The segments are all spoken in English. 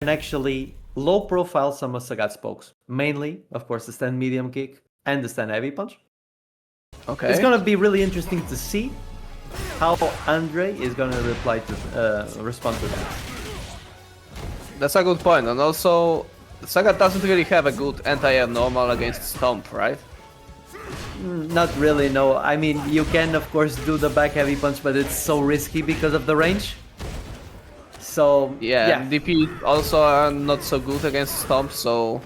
can actually low profile some of Sagat's pokes. Mainly, of course, the stand medium kick and the stand heavy punch. Okay. It's gonna be really interesting to see how Andrej is gonna respond to that. That's a good point, and also Sagat doesn't really have a good anti-air normal against Stomp, right? Not really, no. I mean, you can of course do the back heavy punch, but it's so risky because of the range. So yeah. DP also are not so good against Stomp, so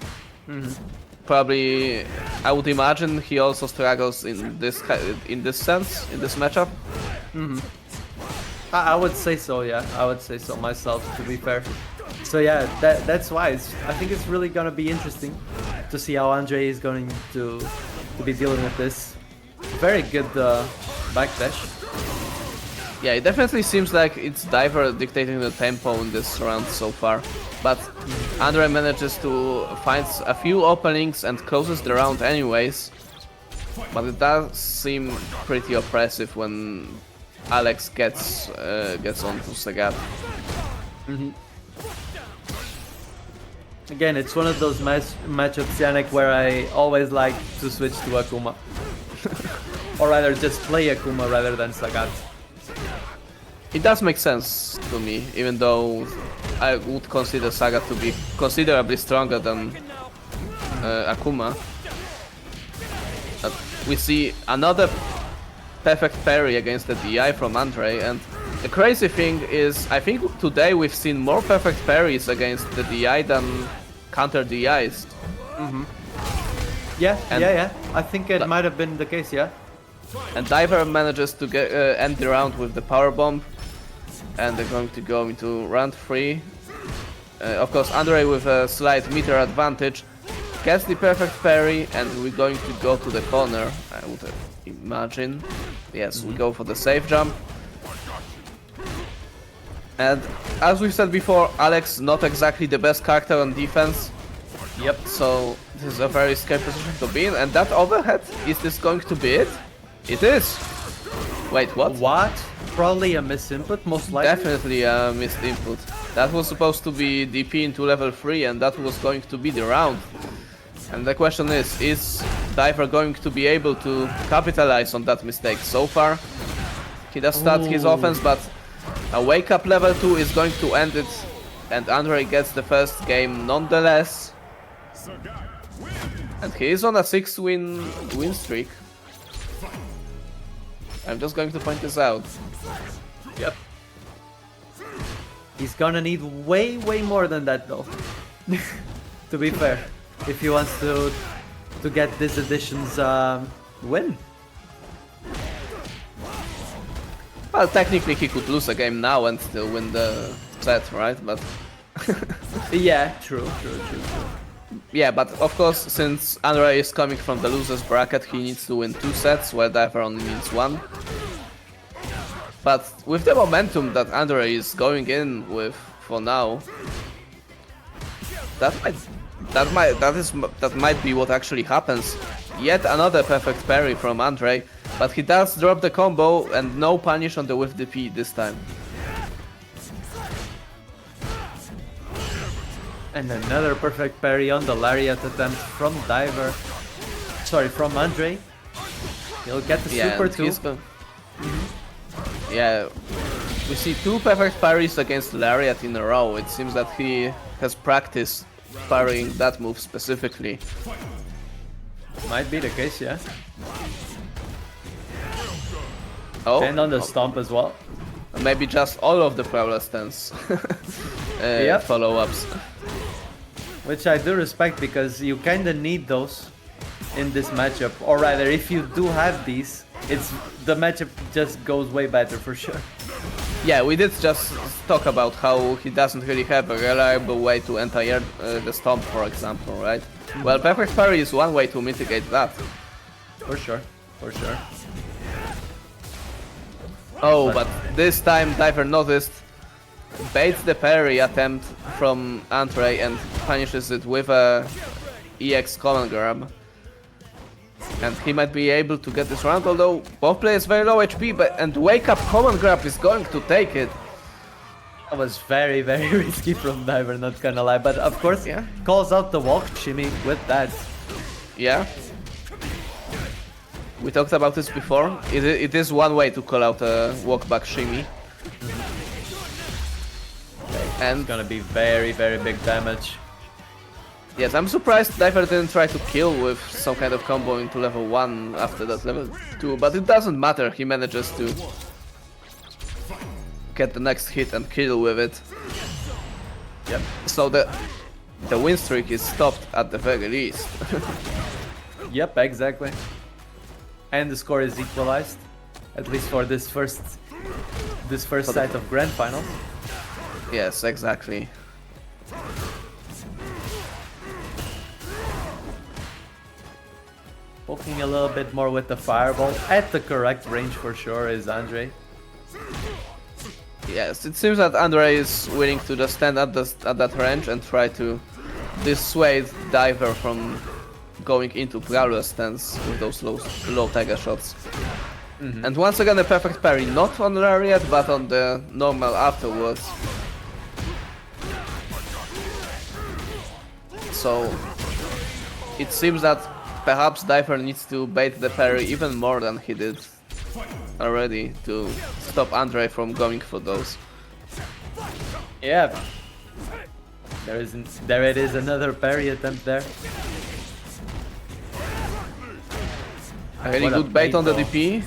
probably I would imagine he also struggles in this sense, in this matchup. I would say so, yeah. I would say so myself, to be fair. So yeah, that's why I think it's really gonna be interesting to see how Andrej is going to be dealing with this. Very good backdash. Yeah, it definitely seems like it's Deiver dictating the tempo in this round so far. But Andrej manages to find a few openings and closes the round anyways. But it does seem pretty oppressive when Alex gets onto Sagat. Again, it's one of those matchups, Yannick, where I always like to switch to Akuma. Or rather, just play Akuma rather than Sagat. It does make sense to me, even though I would consider Sagat to be considerably stronger than Akuma. But we see another perfect parry against the DI from Andrej, and the crazy thing is, I think today we've seen more perfect parries against the DI than counter DIs. Yeah, I think it might have been the case, yeah. And Deiver manages to get end the round with the power bomb, and they're going to go into round 3. Of course, Andrej with a slight meter advantage gets the perfect parry, and we're going to go to the corner, I would imagine. Yes, we go for the safe jump. And as we've said before, Alex not exactly the best character on defense. Yep. So this is a very scary position to be in. And that overhead, is this going to be it? It is! Wait, what? What? Probably a misinput, most likely. Definitely a missed input. That was supposed to be DP into level 3 and that was going to be the round. And the question is Deiver going to be able to capitalize on that mistake? So far, he does start his offense, but a wake up level 2 is going to end it, and Andrej gets the first game nonetheless. And he is on a 6-win streak. I'm just going to point this out. Yep. He's gonna need way more than that though. To be fair, if he wants to get this edition's win. Well, technically he could lose a game now and still win the set, right? But yeah, true. yeah, but of course, since Andrej is coming from the losers bracket, he needs to win 2 sets, where Deiver only means 1. But with the momentum that Andrej is going in with for now, that might be what actually happens. Yet another perfect parry from Andrej, but he does drop the combo and no punish on the whiff DP this time. And another perfect parry on the lariat attempt from Deiver. Sorry, from Andrej. He'll get the super too. Yeah, we see 2 perfect parries against lariat in a row. It seems that he has practiced parrying that move specifically. Might be the case, yeah. Oh, and on the stomp as well. Maybe just all of the Prowler stance follow-ups. Which I do respect, because you kinda need those in this matchup. Or rather, if you do have these, the matchup just goes way better for sure. Yeah, we did just talk about how he doesn't really have a reliable way to anti-air the stomp, for example, right? Well, perfect parry is one way to mitigate that. For sure. Oh, but this time Deiver noticed, baits the parry attempt from Andrej and punishes it with a EX command grab. And he might be able to get this round, although both players very low HP, and wake up command grab is going to take it. That was very, very risky from Deiver, not gonna lie. But of course, Yeah. calls out the walk shimmy with that. Yeah. We talked about this before. It is one way to call out a walk back shimmy. And It's gonna be very, very big damage. yes, I'm surprised Deiver didn't try to kill with some kind of combo into level 1 after that level 2, but it doesn't matter, he manages to get the next hit and kill with it. Yep. So the win streak is stopped at the very least. Yep, exactly. And the score is equalized, at least for this first set of Grand Finals. Yes, exactly. Poking a little bit more with the fireball at the correct range for sure is Andrej. Yes, it seems that Andrej is willing to just stand at that range and try to dissuade Deiver from going into Prowler stance with those low tagger shots. And once again a perfect parry, not on Lariat but on the normal afterwards. So it seems that perhaps Deiver needs to bait the parry even more than he did already to stop Andrej from going for those. Yeah. There it is, another parry attempt there. A really What a good bait on the bait DP.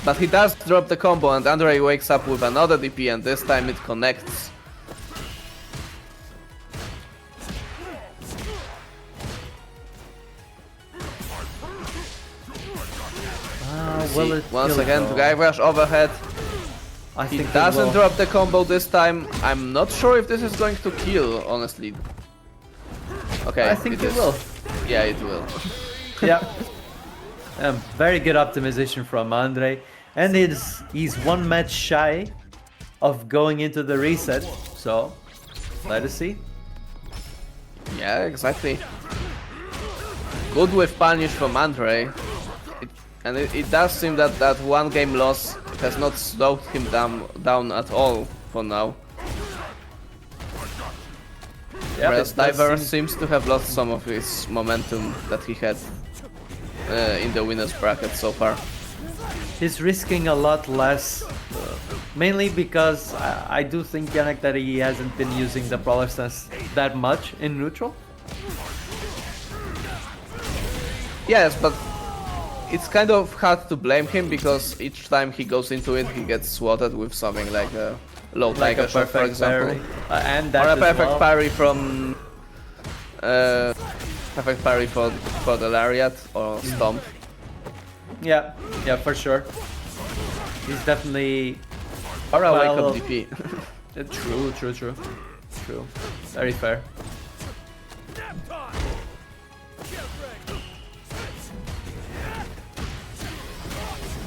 But he does drop the combo and Andrej wakes up with another DP and this time it connects. Will it Once kill again, though? drive rush overhead. I He think it doesn't will. drop the combo this time. I'm not sure if this is going to kill, honestly. Okay, I think it is. will. Yeah, it will. Yeah. Very good optimization from Andrej. And he's one match shy of going into the reset. So, let us see. Yeah, exactly. Good with punish from Andrej. It does seem that that one game loss has not slowed him down at all for now. Yeah, Whereas it does Deiver seem- seems to have lost some of his momentum that he had in the winner's bracket so far. He's risking a lot less, mainly because I do think Yannick that he hasn't been using the Prowler stance that much in neutral. Yes, but it's kind of hard to blame him because each time he goes into it, he gets swatted with something like a low Like tiger a shot, for perfect example, parry. And that or a as perfect well. parry from perfect parry for the lariat or stomp. Yeah, yeah, for sure. He's definitely Or a wake Well, up DP. True. Very fair.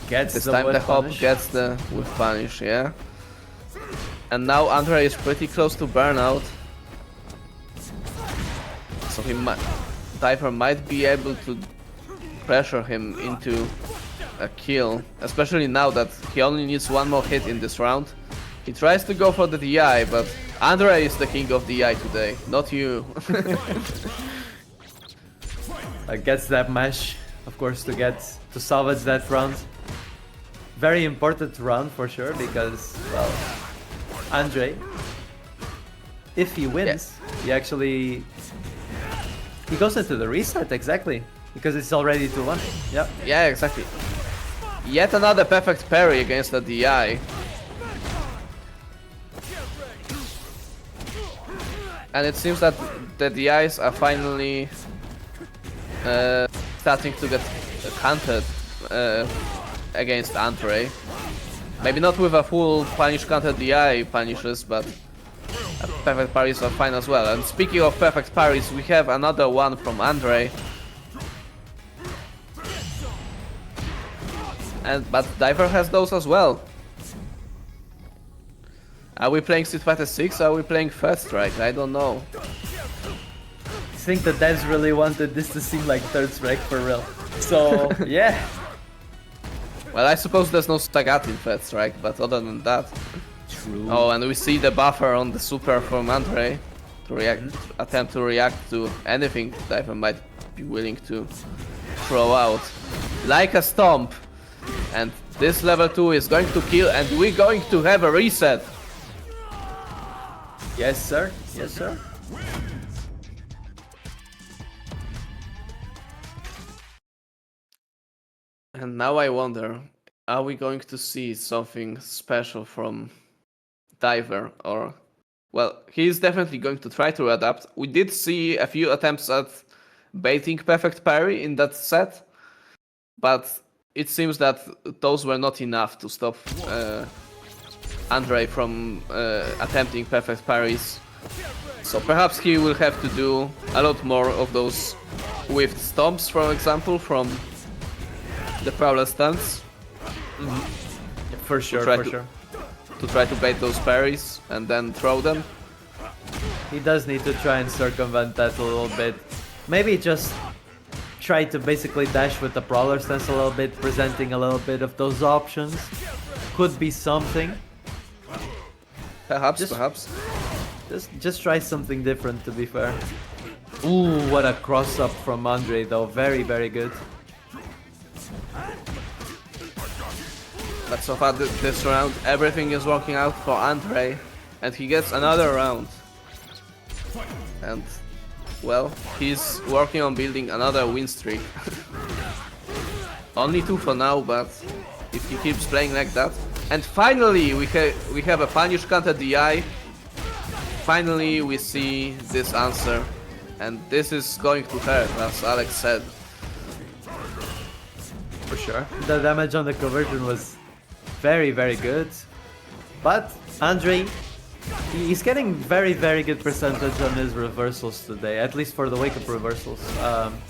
Gets This the time whip the hop punish. gets the with punish, yeah. And now Andrej is pretty close to burnout. So Deiver might be able to pressure him into a kill, especially now that he only needs one more hit in this round. He tries to go for the DI, but Andrej is the king of DI today, not you. Gets that mash, of course, to salvage that round. Very important round for sure because, well, Andrej, if he wins, he goes into the reset exactly because it's already 2-1. Yep. Yeah, exactly. Yet another perfect parry against the DI. And it seems that the DIs are finally starting to get countered against Andrej. Maybe not with a full punish counter DI punishes, but perfect parries are fine as well. And speaking of perfect parries, we have another one from Andrej. But Deiver has those as well. Are we playing Street Fighter 6? Are we playing Third Strike? I don't know. I think that Devs really wanted this to seem like Third Strike for real. So, yeah. Well, I suppose there's no Sagat in Third Strike, but other than that... Oh, and we see the buffer on the super from Andrej to attempt to react to anything Deiver might be willing to throw out. Like a stomp. And this level 2 is going to kill, and we're going to have a reset. Yes, sir. Yes, sir. And now I wonder, are we going to see something special from Deiver? Or, well, he's definitely going to try to adapt. We did see a few attempts at baiting perfect parry in that set, but it seems that those were not enough to stop Andrej from attempting perfect parries. So perhaps he will have to do a lot more of those with stomps, for example, from the Prowler stance. For sure, for sure. To try to bait those parries and then throw them. He does need to try and circumvent that a little bit. Maybe just try to basically dash with the Prowler stance a little bit, presenting a little bit of those options. Could be something. Perhaps. Just try something different, to be fair. Ooh, what a cross-up from Andrej though. Very, very good. But so far this round, everything is working out for Andrej. And he gets another round. And, well, he's working on building another win streak. Only 2 for now, but if he keeps playing like that. And finally, we have a punish counter DI. Finally, we see this answer. And this is going to hurt, as Alex said. For sure. The damage on the conversion was very, very good. But Andrej, he's getting very, very good percentage on his reversals today, at least for the wake-up reversals.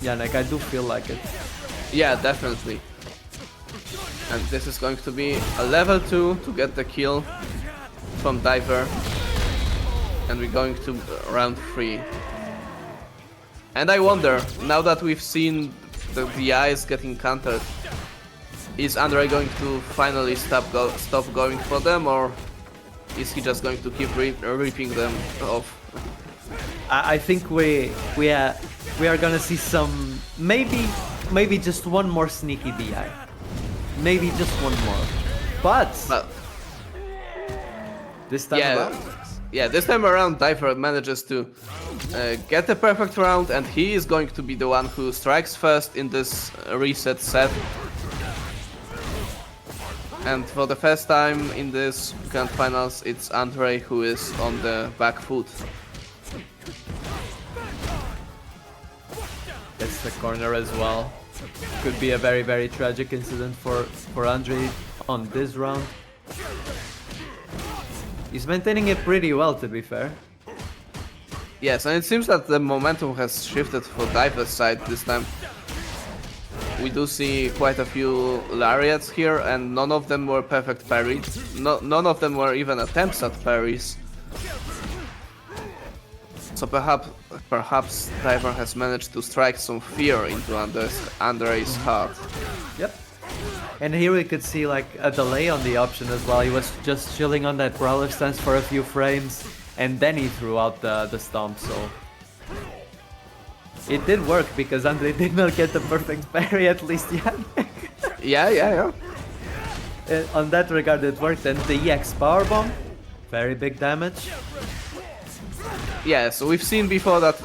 Yannick, I do feel like it. Yeah, definitely. And this is going to be a level 2 to get the kill from Deiver. And we're going to round 3. And I wonder, now that we've seen the DIs getting countered, is Andrej going to finally stop going for them, or is he just going to keep ripping them off? I think we are gonna see some, maybe just one more sneaky DI, maybe just one more, but this time around. Yeah, this time around Deiver manages to get the perfect round, and he is going to be the one who strikes first in this reset set. And for the first time in this Grand Finals, it's Andrej who is on the back foot. Gets the corner as well. Could be a very, very tragic incident for Andrej on this round. He's maintaining it pretty well, to be fair. Yes, and it seems that the momentum has shifted for Deiver's side this time. We do see quite a few lariats here, and none of them were perfect parries. None of them were even attempts at parries. So perhaps Deiver has managed to strike some fear into Andrej's heart. Yep. And here we could see like a delay on the option as well. He was just chilling on that Prowler stance for a few frames, and then he threw out the stomp, so... It did work, because Andrej did not get the perfect parry, at least yet. Yeah. On that regard it worked, and the EX powerbomb, very big damage. Yeah, so we've seen before that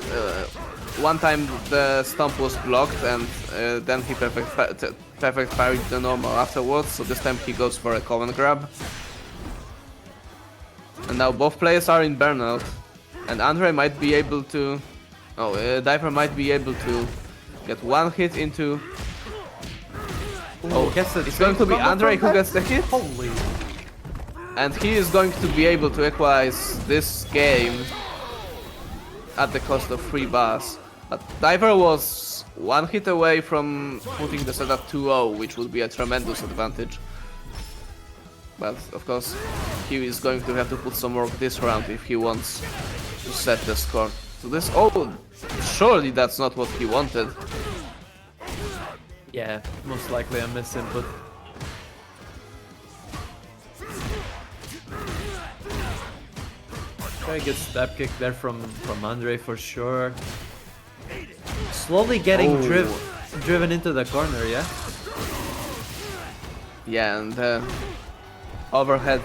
one time the stomp was blocked, and then he perfect parried the normal afterwards, so this time he goes for a common grab. And now both players are in burnout, and Andrej might be able to... Deiver might be able to get one hit into... It's going to be Andrej who gets the hit? Holy... And he is going to be able to equalize this game at the cost of 3 bars. But Deiver was one hit away from putting the set at 2-0, which would be a tremendous advantage. But of course, he is going to have to put some work this round if he wants to set the score. So this... surely that's not what he wanted. Yeah, most likely a misinput. Very good step kick there from Andrej for sure. Slowly getting driven into the corner, yeah? Yeah, and overhead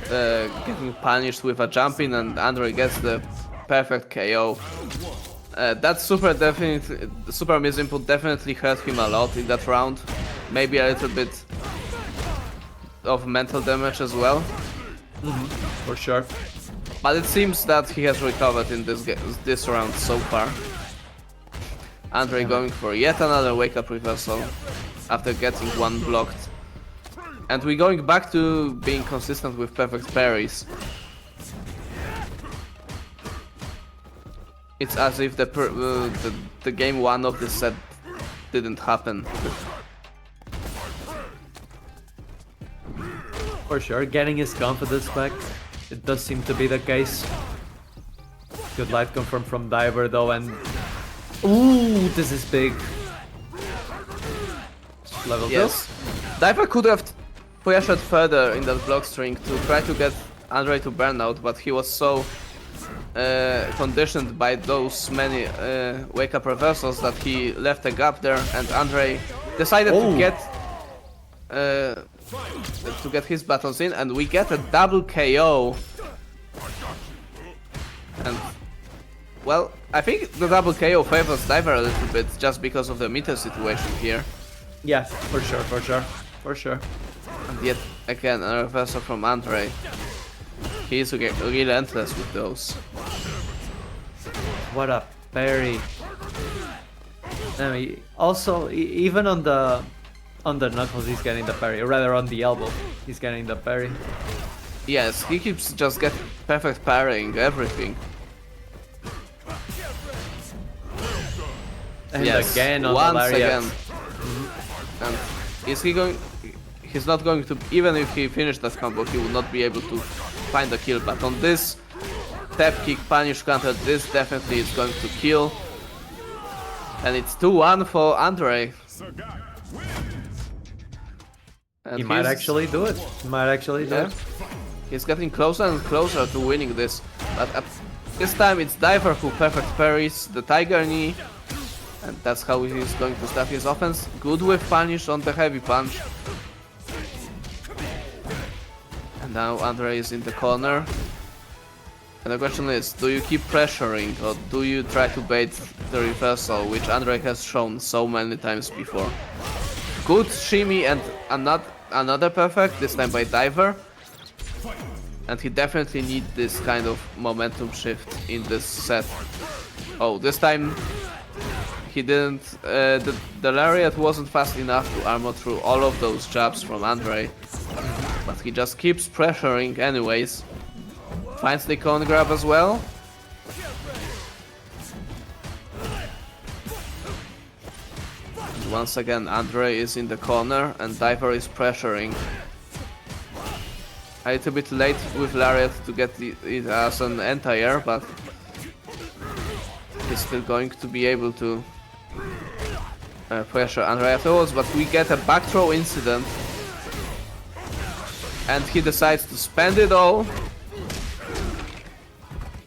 getting punished with a jump in, and Andrej gets the perfect KO. That super miss input definitely hurt him a lot in that round. Maybe a little bit of mental damage as well. For sure. But it seems that he has recovered in this round so far. Andrej going for yet another wake-up reversal after getting one blocked. And we're going back to being consistent with perfect parries. It's as if the game one of this set didn't happen. For sure, getting his confidence back. It does seem to be the case. Good light confirm from Deiver though, and ooh, this is big. Level yes. Deiver could have pressured further in that block string to try to get Andrej to burnout, but he was so conditioned by those many wake-up reversals that he left a gap there, and Andrej decided to get his battles in, and we get a double KO. And well, I think the double KO favors Deiver a little bit just because of the meter situation here. Yeah, for sure. And yet again a reversal from Andrej. He's relentless with those. What a parry. I mean, also even on the knuckles he's getting the parry, or rather on the elbow he's getting the parry. Yes, he keeps just getting perfect parrying everything. And yes, again on once the lariat. again. And is he going? He's not going to. Even if he finished that combo, he will not be able to find the kill. But on this tap kick punish counter, this definitely is going to kill. And it's 2-1 for Andrej. And He might actually do it. He's getting closer and closer to winning this. But this time it's Deiver who perfect parries the Tiger Knee. And that's how he's going to start his offense. Good with punish on the heavy punch. And now Andrej is in the corner. And the question is, do you keep pressuring or do you try to bait the reversal, which Andrej has shown so many times before? Good shimmy and another perfect, this time by Deiver. And he definitely needs this kind of momentum shift in this set. Oh, this time he didn't. The lariat wasn't fast enough to armor through all of those jabs from Andrej. But he just keeps pressuring anyways. Finds the cone grab as well. And once again Andrej is in the corner and Deiver is pressuring. A little bit late with lariat to get it as an anti-air, but he's still going to be able to pressure Andrej afterwards. But we get a back throw incident. And he decides to spend it all.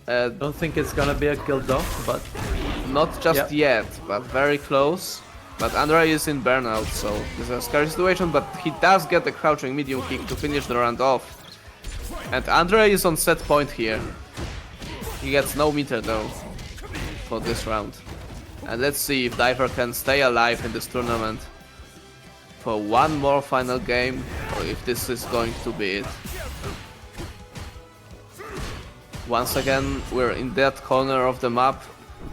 Don't think it's gonna be a kill though, but not just yet, but very close. But Andrej is in burnout, so this is a scary situation, but he does get the crouching medium kick to finish the round off. And Andrej is on set point here. He gets no meter though for this round. And let's see if Deiver can stay alive in this tournament for one more final game, or if this is going to be it. Once again, we're in that corner of the map,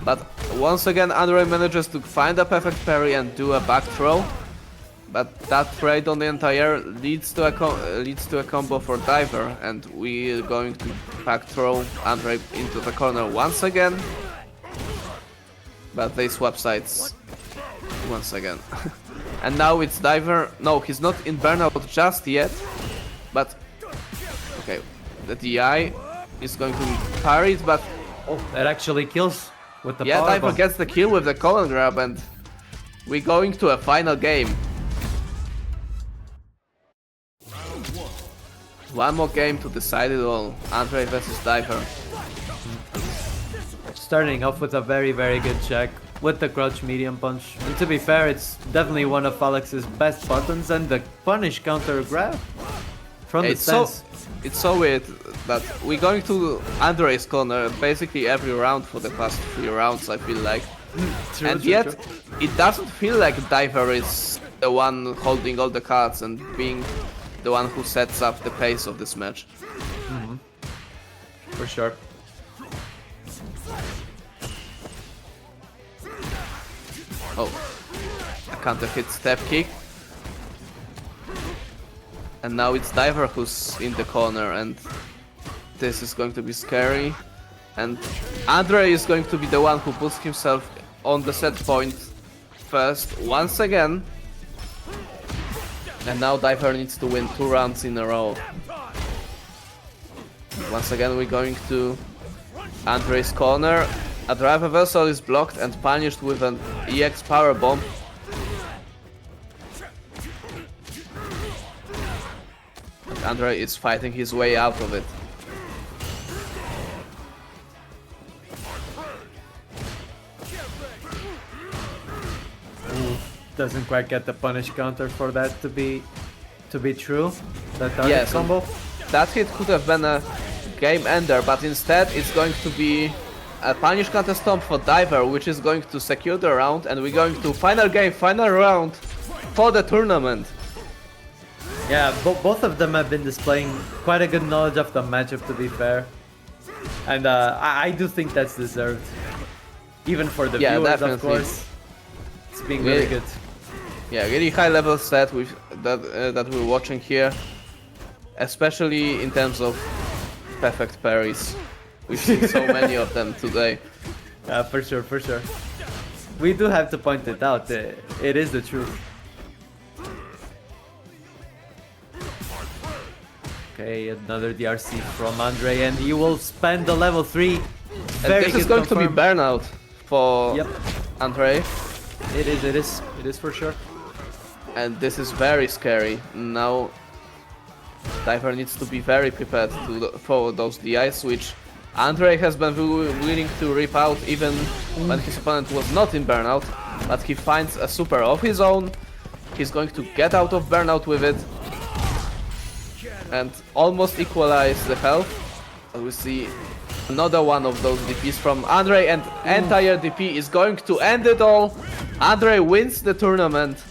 but once again Andrej manages to find a perfect parry and do a back throw. But that trade on the entire leads to a combo for Deiver, and we're going to back throw Andrej into the corner once again. But they swap sides once again. And now it's Deiver. No, he's not in burnout just yet. But okay, the DI is going to be parried, but oh, that actually kills with the yeah, power Deiver bomb. gets the kill with the colon grab, and we're going to a final game. One more game to decide it all. Andrej versus Deiver. Starting off with a very, very good check with the crouch medium punch. And to be fair, it's definitely one of Alex's best buttons, and the punish counter grab from the stance. It's so weird that we're going to Andrej's corner basically every round for the past 3 rounds, I feel like. True, Yet, true. it doesn't feel like Deiver is the one holding all the cards and being the one who sets up the pace of this match. For sure. Oh, a counter hit step kick. And now it's Deiver who's in the corner, and this is going to be scary. And Andrej is going to be the one who puts himself on the set point first once again. And now Deiver needs to win 2 rounds in a row. Once again we're going to Andrej's corner. A drive reversal is blocked and punished with an EX power bomb. Andrej is fighting his way out of it. Doesn't quite get the punish counter for that to be true. That target Yes, combo. That hit could have been a game ender, but instead it's going to be a punish counter stomp for Deiver, which is going to secure the round, and we're going to final game, final round for the tournament. Yeah, both of them have been displaying quite a good knowledge of the matchup, to be fair. And I do think that's deserved. Even for the viewers, definitely. of course. It's been really good. Yeah, really high level set with that we're watching here. Especially in terms of perfect parries. We've seen so many of them today. Yeah, for sure, for sure. We do have to point it out. It is the truth. Okay, another DRC from Andrej, and he will spend the level 3. And this is going to be burnout for Andrej. It is for sure. And this is very scary. Now Deiver needs to be very prepared for those DIs, which Andrej has been willing to rip out even when his opponent was not in burnout. But he finds a super of his own. He's going to get out of burnout with it and almost equalize the health. And we see another one of those DPs from Andrej, and entire DP is going to end it all. Andrej wins the tournament.